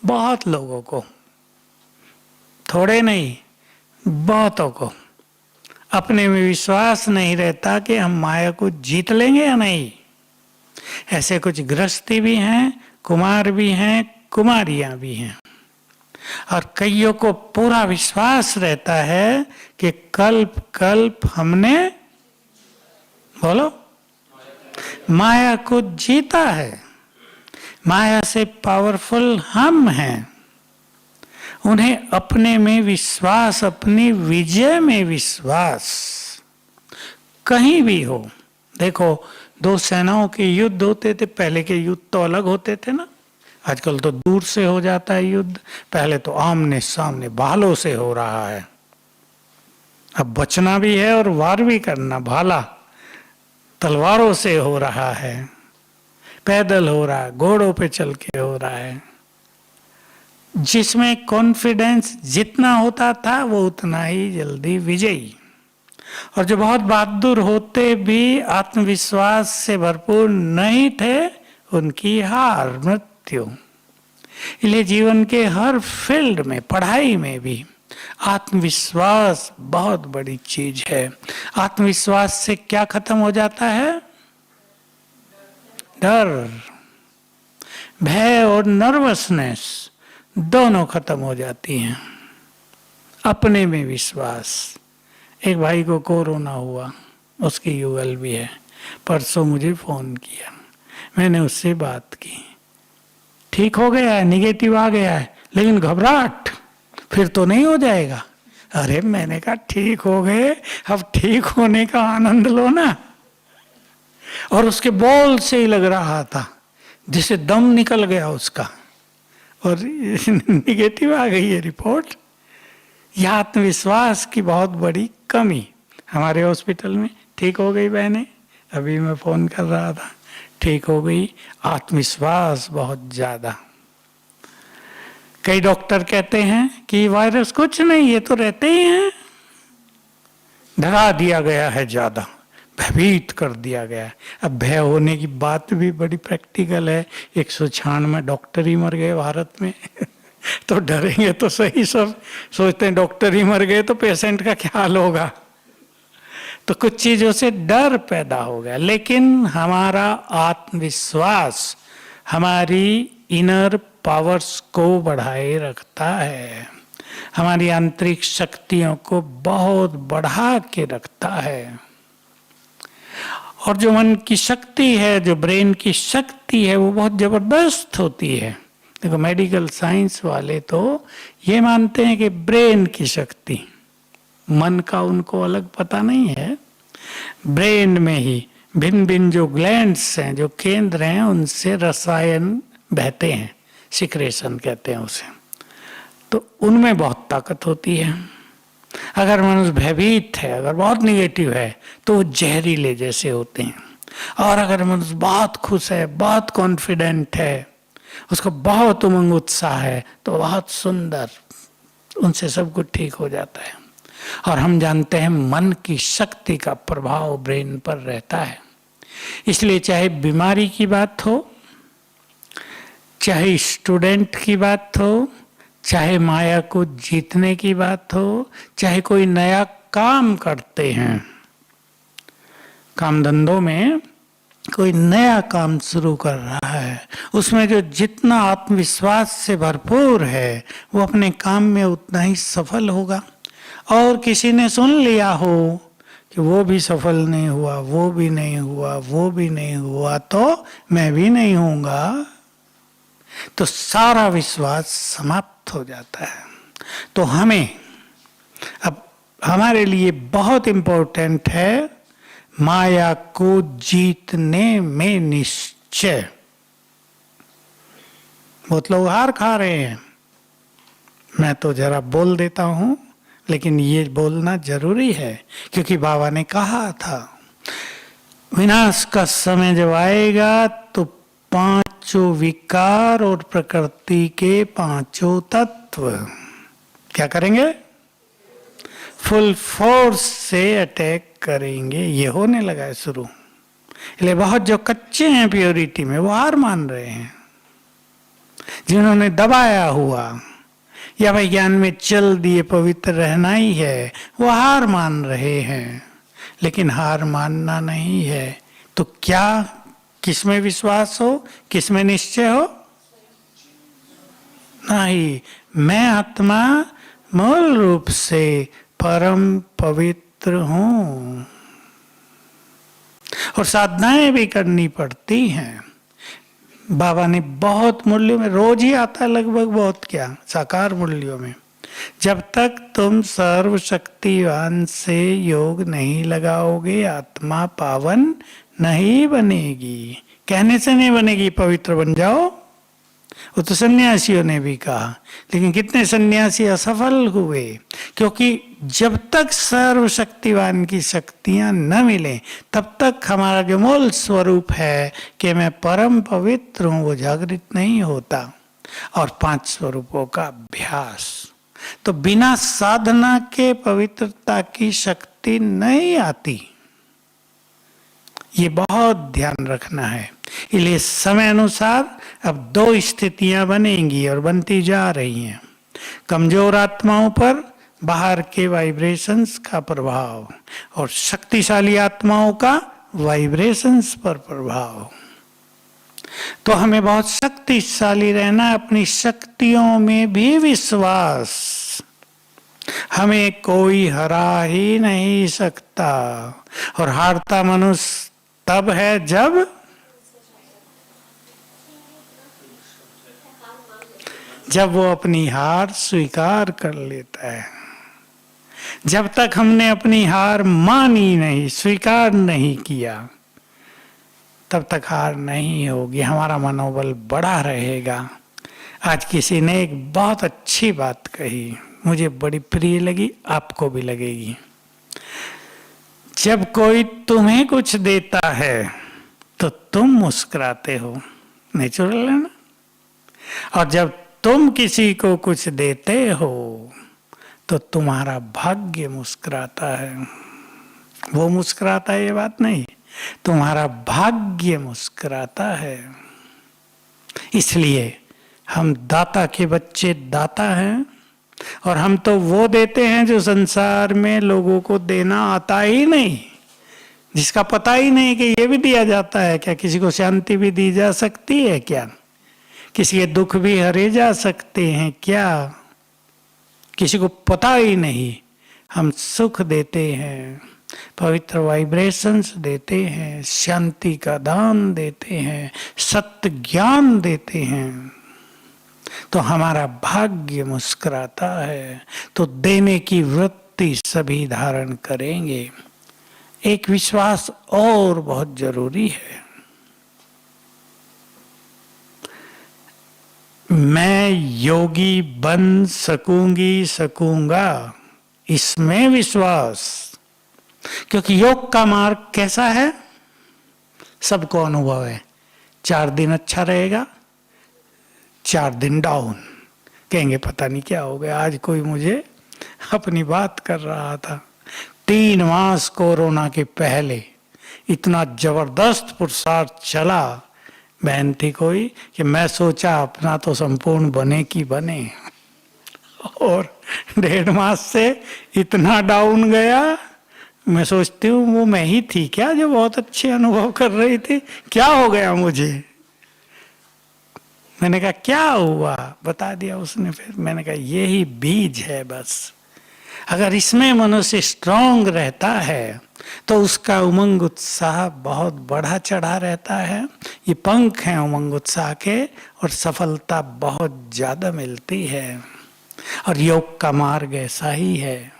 बहुत लोगों को, थोड़े नहीं बहुतों को अपने में विश्वास नहीं रहता कि हम माया को जीत लेंगे या नहीं। ऐसे कुछ गृहस्थी भी हैं, कुमार भी हैं, कुमारियां भी हैं, और कईयों को पूरा विश्वास रहता है कि कल्प कल्प हमने, बोलो, माया को जीता है। माया से पावरफुल हम हैं। उन्हें अपने में विश्वास, अपनी विजय में विश्वास, कहीं भी हो। देखो, दो सेनाओं के युद्ध होते थे, पहले के युद्ध तो अलग होते थे ना, आजकल तो दूर से हो जाता है युद्ध, पहले तो आमने सामने भालों से हो रहा है। अब बचना भी है और वार भी करना, भाला तलवारों से हो रहा है, पैदल हो रहा है, घोड़ों पे चल के हो रहा है। जिसमें कॉन्फिडेंस जितना होता था वो उतना ही जल्दी विजयी, और जो बहुत बहादुर होते भी आत्मविश्वास से भरपूर नहीं थे, उनकी हार, मृत्यु। इसलिए जीवन के हर फील्ड में, पढ़ाई में भी आत्मविश्वास बहुत बड़ी चीज है। आत्मविश्वास से क्या खत्म हो जाता है? डर, भय और नर्वसनेस दोनों खत्म हो जाती हैं। अपने में विश्वास। एक भाई को कोरोना हुआ, उसकी यूएल भी है, परसों मुझे फोन किया, मैंने उससे बात की, ठीक हो गया है, निगेटिव आ गया है, लेकिन घबराहट, फिर तो नहीं हो जाएगा। अरे मैंने कहा ठीक हो गए, अब ठीक होने का आनंद लो ना। और उसके बोल से ही लग रहा था जिसे दम निकल गया उसका, और निगेटिव आ गई है रिपोर्ट। यह आत्मविश्वास की बहुत बड़ी कमी हमारे हॉस्पिटल में। ठीक हो गई बहने, अभी मैं फोन कर रहा था, ठीक हो गई। आत्मविश्वास बहुत ज्यादा। कई डॉक्टर कहते हैं कि वायरस कुछ नहीं, ये तो रहते ही हैं। डरा दिया गया है ज्यादा, भयभीत कर दिया गया है। अब भय होने की बात भी बड़ी प्रैक्टिकल है। 196 डॉक्टर ही मर गए भारत में तो डरेंगे तो सही, सब सोचते हैं डॉक्टर ही मर गए तो पेशेंट का क्या हाल होगा। तो कुछ चीजों से डर पैदा हो गया, लेकिन हमारा आत्मविश्वास हमारी इनर पावर्स को बढ़ाए रखता है, हमारी आंतरिक शक्तियों को बहुत बढ़ा के रखता है। और जो मन की शक्ति है, जो ब्रेन की शक्ति है, वो बहुत जबरदस्त होती है। देखो, मेडिकल साइंस वाले तो ये मानते हैं कि ब्रेन की शक्ति, मन का उनको अलग पता नहीं है, ब्रेन में ही भिन्न भिन्न जो ग्लैंड्स हैं, जो केंद्र हैं, उनसे रसायन बहते हैं, सिक्रेशन कहते हैं उसे, तो उनमें बहुत ताकत होती है। अगर मनुष्य भयभीत है, अगर बहुत निगेटिव है, तो वो जहरीले जैसे होते हैं। और अगर मनुष्य बहुत खुश है, बहुत कॉन्फिडेंट है, उसको बहुत उमंग उत्साह है, तो बहुत सुंदर, उनसे सब कुछ ठीक हो जाता है। और हम जानते हैं मन की शक्ति का प्रभाव ब्रेन पर रहता है। इसलिए चाहे बीमारी की बात हो, चाहे स्टूडेंट की बात हो, चाहे माया को जीतने की बात हो, चाहे कोई नया काम करते हैं, काम धंधों में कोई नया काम शुरू कर रहा है, उसमें जो जितना आत्मविश्वास से भरपूर है, वो अपने काम में उतना ही सफल होगा। और किसी ने सुन लिया हो कि वो भी सफल नहीं हुआ, वो भी नहीं हुआ, वो भी नहीं हुआ, तो मैं भी नहीं होऊंगा, तो सारा विश्वास समाप्त हो जाता है। तो हमें अब, हमारे लिए बहुत इंपॉर्टेंट है माया को जीतने में निश्चय। बहुत लोग हार खा रहे हैं, मैं तो जरा बोल देता हूं, लेकिन ये बोलना जरूरी है, क्योंकि बाबा ने कहा था विनाश का समय जब आएगा तो पांचों विकार और प्रकृति के पांचों तत्व क्या करेंगे? फुल फोर्स से अटैक करेंगे। ये होने लगा है शुरू। इसलिए बहुत जो कच्चे हैं प्योरिटी में, वो हार मान रहे हैं। जिन्होंने दबाया हुआ या विज्ञान में चल दिए पवित्र रहना ही है, वो हार मान रहे हैं। लेकिन हार मानना नहीं है तो क्या, किसमें विश्वास हो, किसमें निश्चय हो? नहीं, मैं आत्मा मूल रूप से परम पवित्र हूं और साधनाएं भी करनी पड़ती हैं। बाबा ने बहुत मूल्यों में, रोज ही आता है लगभग, बहुत क्या साकार मूल्यों में, जब तक तुम सर्वशक्तिवान से योग नहीं लगाओगे आत्मा पावन नहीं बनेगी। कहने से नहीं बनेगी पवित्र बन जाओ, वो तो सन्यासियों ने भी कहा, लेकिन कितने सन्यासी असफल हुए, क्योंकि जब तक सर्वशक्तिवान की शक्तियां न मिले तब तक हमारा जो मूल स्वरूप है कि मैं परम पवित्र हूं वो जागृत नहीं होता। और 5 स्वरूपों का अभ्यास, तो बिना साधना के पवित्रता की शक्ति नहीं आती, ये बहुत ध्यान रखना है। इसलिए समय अनुसार अब 2 स्थितियां बनेंगी और बनती जा रही हैं। कमजोर आत्माओं पर बाहर के वाइब्रेशंस का प्रभाव और शक्तिशाली आत्माओं का वाइब्रेशंस पर प्रभाव। तो हमें बहुत शक्तिशाली रहना है, अपनी शक्तियों में भी विश्वास। हमें कोई हरा ही नहीं सकता, और हारता मनुष्य तब है जब वो अपनी हार स्वीकार कर लेता है। जब तक हमने अपनी हार मानी नहीं, स्वीकार नहीं किया, तब तक हार नहीं होगी, हमारा मनोबल बढ़ा रहेगा। आज किसी ने एक बहुत अच्छी बात कही, मुझे बड़ी प्रिय लगी, आपको भी लगेगी। जब कोई तुम्हें कुछ देता है तो तुम मुस्कुराते हो, नेचुरल है ना। और जब तुम किसी को कुछ देते हो तो तुम्हारा भाग्य मुस्कुराता है। वो मुस्कुराता है ये बात नहीं, तुम्हारा भाग्य मुस्कुराता है। इसलिए हम दाता के बच्चे दाता हैं, और हम तो वो देते हैं जो संसार में लोगों को देना आता ही नहीं, जिसका पता ही नहीं कि ये भी दिया जाता है क्या, किसी को शांति भी दी जा सकती है क्या, किसी के दुख भी हरे जा सकते हैं क्या, किसी को पता ही नहीं। हम सुख देते हैं, पवित्र वाइब्रेशंस देते हैं, शांति का दान देते हैं, सत्य ज्ञान देते हैं, तो हमारा भाग्य मुस्कुराता है। तो देने की वृत्ति सभी धारण करेंगे। एक विश्वास और बहुत जरूरी है, मैं योगी बन सकूंगा, इसमें विश्वास। क्योंकि योग का मार्ग कैसा है, सबको अनुभव है। 4 दिन अच्छा रहेगा, 4 दिन डाउन, कहेंगे पता नहीं क्या हो गया। आज कोई मुझे अपनी बात कर रहा था, 3 मास कोरोना के पहले इतना जबरदस्त पुरुषार्थ चला, बहन थी कोई, कि मैं सोचा अपना तो संपूर्ण बने की बने, और 1.5 मास से इतना डाउन गया। मैं सोचती हूँ वो मैं ही थी क्या जो बहुत अच्छे अनुभव कर रही थी, क्या हो गया मुझे। मैंने कहा क्या हुआ, बता दिया उसने। फिर मैंने कहा यही बीज है बस। अगर इसमें मनुष्य स्ट्रांग रहता है तो उसका उमंग उत्साह बहुत बढ़ा चढ़ा रहता है। ये पंख हैं उमंग उत्साह के, और सफलता बहुत ज्यादा मिलती है। और योग का मार्ग ऐसा ही है।